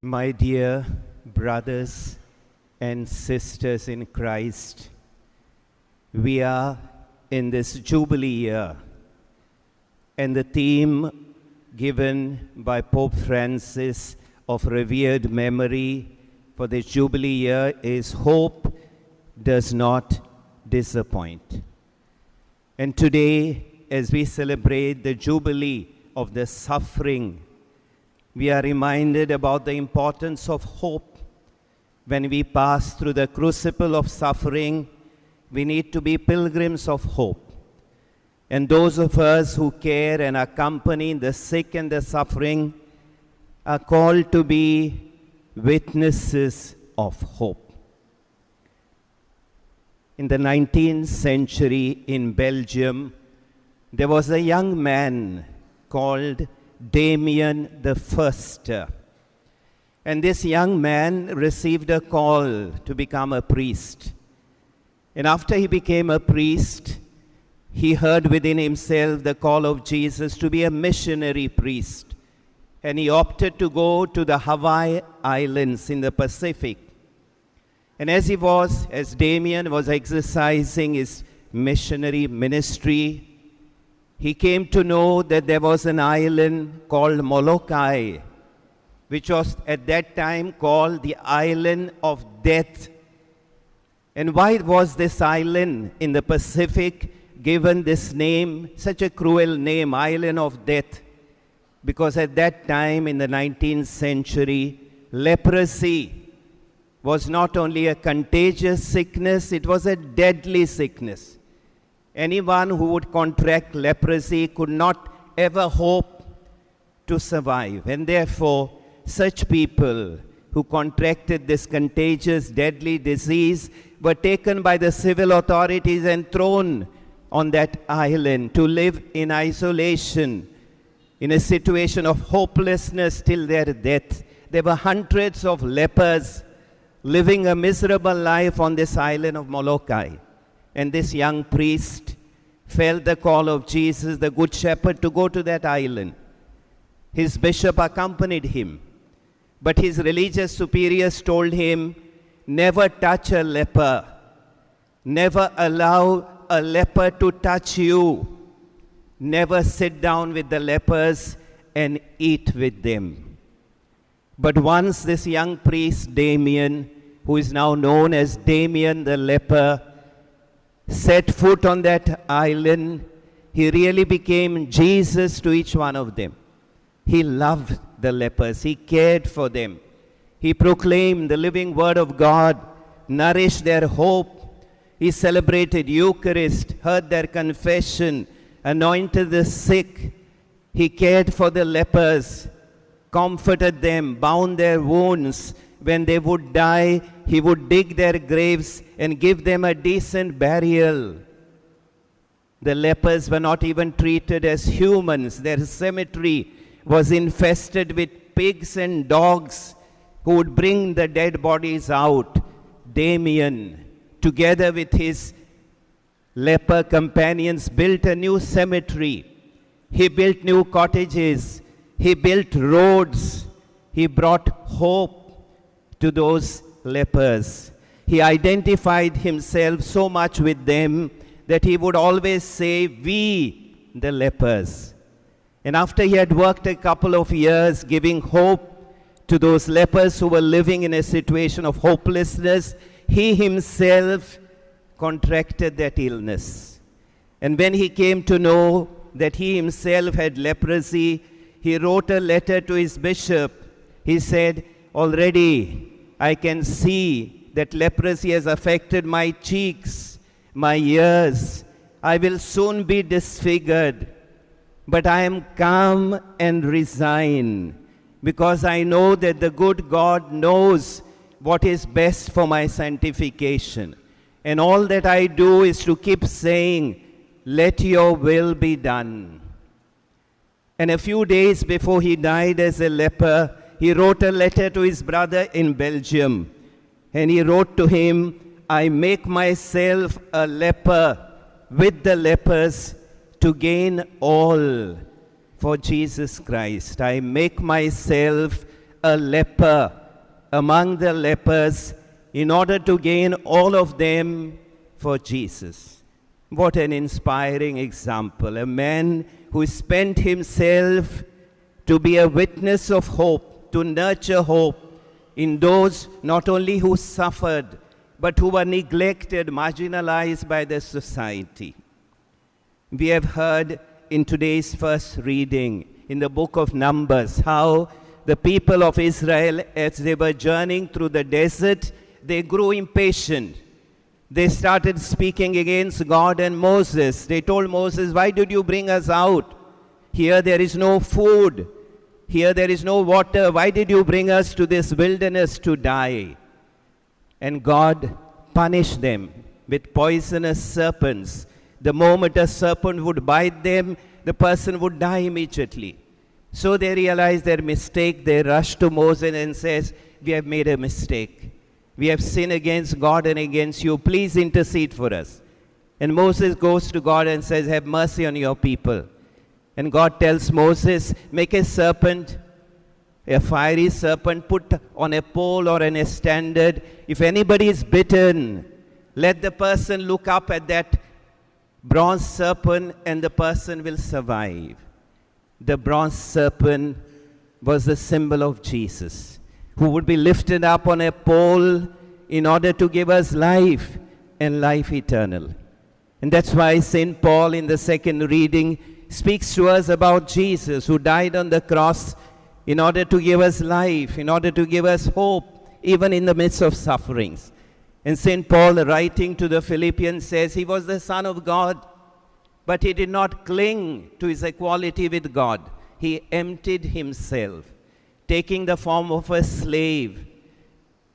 My dear brothers and sisters in Christ, we are in this Jubilee year, and the theme given by Pope Francis of revered memory for this Jubilee year is Hope Does Not Disappoint. And today, as we celebrate the Jubilee of the suffering, we are reminded about the importance of hope. When we pass through the crucible of suffering, we need to be pilgrims of hope. And those of us who care and accompany the sick and the suffering are called to be witnesses of hope. In the 19th century in Belgium, there was a young man called Damien the First. And this young man received a call to become a priest. And after he became a priest, he heard within himself the call of Jesus to be a missionary priest. And he opted to go to the Hawaii Islands in the Pacific. And as Damien was exercising his missionary ministry, he came to know that there was an island called Molokai, which was at that time called the Island of Death. And why was this island in the Pacific given this name, such a cruel name, Island of Death? Because at that time in the 19th century, leprosy was not only a contagious sickness, it was a deadly sickness. Anyone who would contract leprosy could not ever hope to survive. And therefore, such people who contracted this contagious, deadly disease were taken by the civil authorities and thrown on that island to live in isolation, in a situation of hopelessness till their death. There were hundreds of lepers living a miserable life on this island of Molokai. And this young priest felt the call of Jesus, the Good Shepherd, to go to that island. His bishop accompanied him. But his religious superiors told him, never touch a leper. Never allow a leper to touch you. Never sit down with the lepers and eat with them. But once this young priest, Damien, who is now known as Damien the leper, set foot on that island, he really became Jesus to each one of them. He loved the lepers. He cared for them. He proclaimed the living word of God, nourished their hope. He celebrated Eucharist, heard their confession, anointed the sick. He cared for the lepers, comforted them, bound their wounds. When they would die, he would dig their graves and give them a decent burial. The lepers were not even treated as humans. Their cemetery was infested with pigs and dogs who would bring the dead bodies out. Damien, together with his leper companions, built a new cemetery. He built new cottages. He built roads. He brought hope to those lepers. He identified himself so much with them that he would always say, we, the lepers. And after he had worked a couple of years giving hope to those lepers who were living in a situation of hopelessness, he himself contracted that illness. And when he came to know that he himself had leprosy, he wrote a letter to his bishop. He said, already I can see that leprosy has affected my cheeks, my ears. I will soon be disfigured. But I am calm and resigned because I know that the good God knows what is best for my sanctification. And all that I do is to keep saying, let your will be done. And a few days before he died as a leper, he wrote a letter to his brother in Belgium. And he wrote to him, I make myself a leper with the lepers to gain all for Jesus Christ. I make myself a leper among the lepers in order to gain all of them for Jesus. What an inspiring example. A man who spent himself to be a witness of hope, to nurture hope in those not only who suffered, but who were neglected, marginalized by the society. We have heard in today's first reading in the book of Numbers how the people of Israel, as they were journeying through the desert, they grew impatient. They started speaking against God and Moses. They told Moses, "Why did you bring us out? Here there is no food. Here there is no water. Why did you bring us to this wilderness to die?" And God punished them with poisonous serpents. The moment a serpent would bite them, the person would die immediately. So they realized their mistake. They rushed to Moses and says, "We have made a mistake. We have sinned against God and against you. Please intercede for us." And Moses goes to God and says, "Have mercy on your people." And God tells Moses, "Make a serpent, a fiery serpent, put on a pole or on a standard. If anybody is bitten, let the person look up at that bronze serpent and the person will survive." The bronze serpent was the symbol of Jesus, who would be lifted up on a pole in order to give us life and life eternal. And that's why St. Paul in the second reading speaks to us about Jesus, who died on the cross in order to give us life, in order to give us hope, even in the midst of sufferings. And St. Paul, writing to the Philippians, says he was the Son of God, but he did not cling to his equality with God. He emptied himself, taking the form of a slave.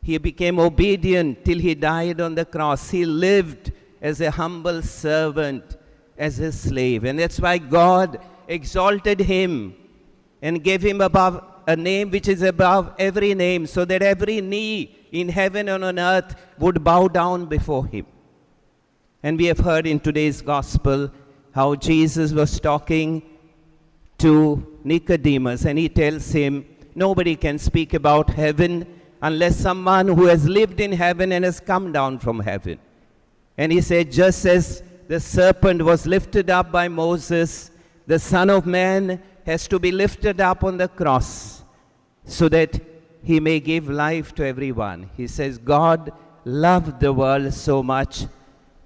He became obedient till he died on the cross. He lived as a humble servant, as a slave. And that's why God exalted him and gave him above a name which is above every name, so that every knee in heaven and on earth would bow down before him. And we have heard in today's gospel how Jesus was talking to Nicodemus, and he tells him, nobody can speak about heaven unless someone who has lived in heaven and has come down from heaven. And he said, just as the serpent was lifted up by Moses, the Son of Man has to be lifted up on the cross so that he may give life to everyone. He says, God loved the world so much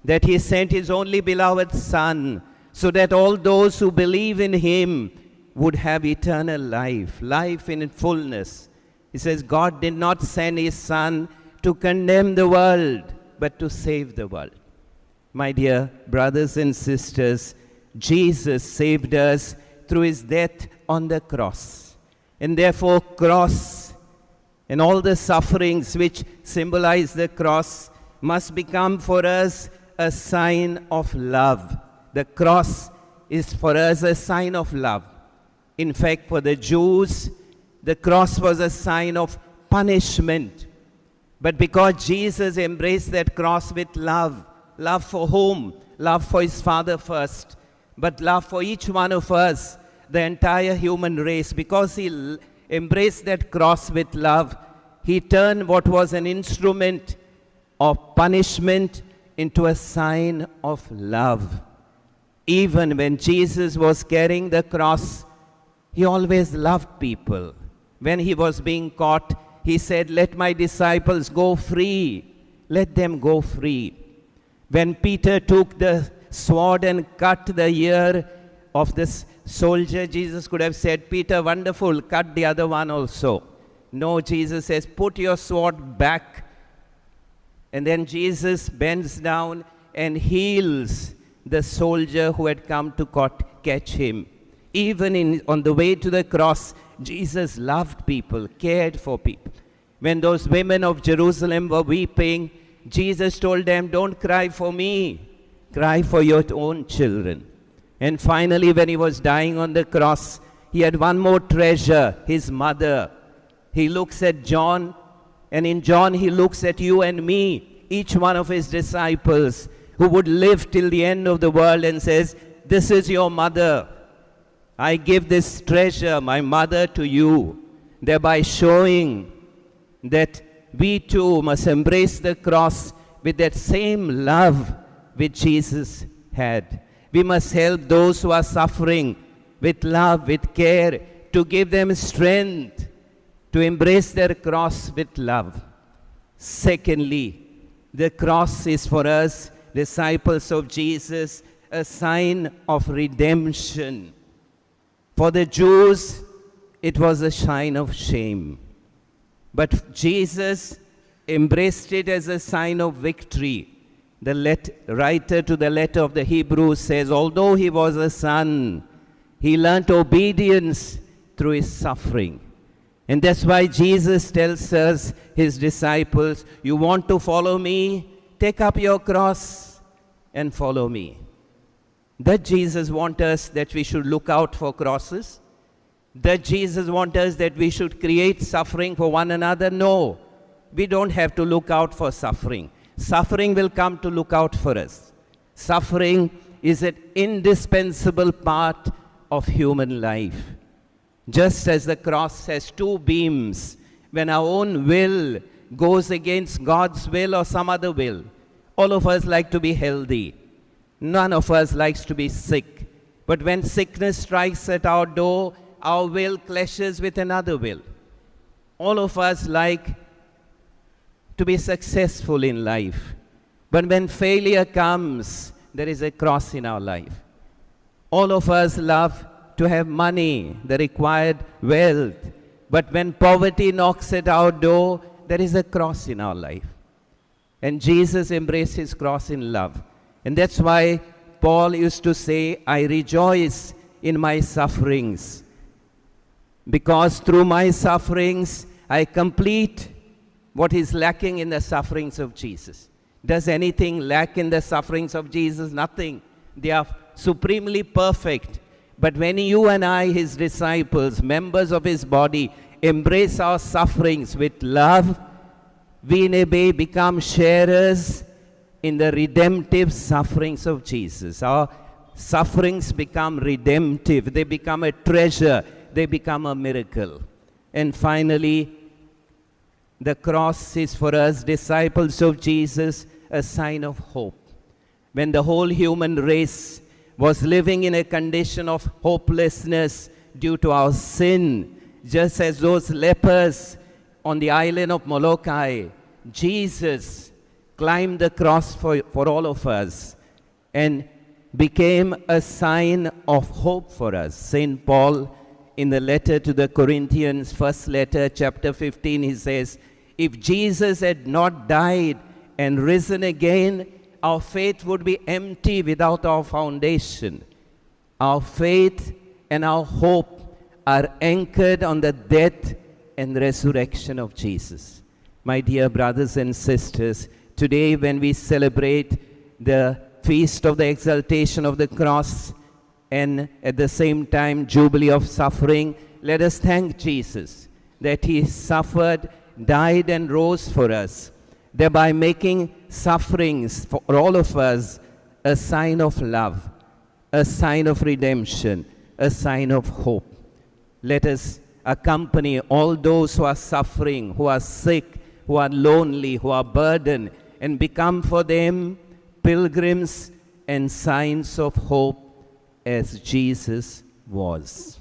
that he sent his only beloved Son, so that all those who believe in him would have eternal life, life in fullness. He says, God did not send his Son to condemn the world, but to save the world. My dear brothers and sisters, Jesus saved us through his death on the cross. And therefore, cross and all the sufferings which symbolize the cross must become for us a sign of love. The cross is for us a sign of love. In fact, for the Jews, the cross was a sign of punishment. But because Jesus embraced that cross with love, love for whom? Love for his Father first, but love for each one of us, the entire human race. Because he embraced that cross with love, he turned what was an instrument of punishment into a sign of love. Even when Jesus was carrying the cross, he always loved people. When he was being caught, he said, let my disciples go free. Let them go free. When Peter took the sword and cut the ear of this soldier, Jesus could have said, Peter, wonderful, cut the other one also. No, Jesus says, put your sword back. And then Jesus bends down and heals the soldier who had come to catch him. Even on the way to the cross, Jesus loved people, cared for people. When those women of Jerusalem were weeping, Jesus told them, don't cry for me, cry for your own children. And finally, when he was dying on the cross, he had one more treasure, his mother. He looks at John, and in John he looks at you and me, each one of his disciples, who would live till the end of the world, and says, this is your mother. I give this treasure, my mother, to you, thereby showing that we too must embrace the cross with that same love which Jesus had. We must help those who are suffering with love, with care, to give them strength to embrace their cross with love. Secondly, the cross is for us, disciples of Jesus, a sign of redemption. For the Jews, it was a sign of shame. But Jesus embraced it as a sign of victory. The writer to the letter of the Hebrews says, although he was a son, he learnt obedience through his suffering. And that's why Jesus tells us, his disciples, you want to follow me? Take up your cross and follow me. Does Jesus want us that we should look out for crosses? Does Jesus want us that we should create suffering for one another? No. We don't have to look out for suffering. Suffering will come to look out for us. Suffering is an indispensable part of human life. Just as the cross has two beams, when our own will goes against God's will or some other will, all of us like to be healthy. None of us likes to be sick. But when sickness strikes at our door, our will clashes with another will. All of us like to be successful in life. But when failure comes, there is a cross in our life. All of us love to have money, the required wealth. But when poverty knocks at our door, there is a cross in our life. And Jesus embraced his cross in love. And that's why Paul used to say, I rejoice in my sufferings, because through my sufferings, I complete what is lacking in the sufferings of Jesus. Does anything lack in the sufferings of Jesus? Nothing. They are supremely perfect. But when you and I, his disciples, members of his body, embrace our sufferings with love, we may become sharers in the redemptive sufferings of Jesus. Our sufferings become redemptive. They become a treasure. They become a miracle. And finally, the cross is for us, disciples of Jesus, a sign of hope. When the whole human race was living in a condition of hopelessness due to our sin, just as those lepers on the island of Molokai, Jesus climbed the cross for all of us and became a sign of hope for us. St. Paul, in the letter to the Corinthians, first letter, chapter 15, he says, if Jesus had not died and risen again, our faith would be empty without our foundation. Our faith and our hope are anchored on the death and resurrection of Jesus. My dear brothers and sisters, today when we celebrate the feast of the exaltation of the cross and at the same time jubilee of suffering, let us thank Jesus that he suffered, died and rose for us, thereby making sufferings for all of us a sign of love, a sign of redemption, a sign of hope. Let us accompany all those who are suffering, who are sick, who are lonely, who are burdened, and become for them pilgrims and signs of hope as Jesus was.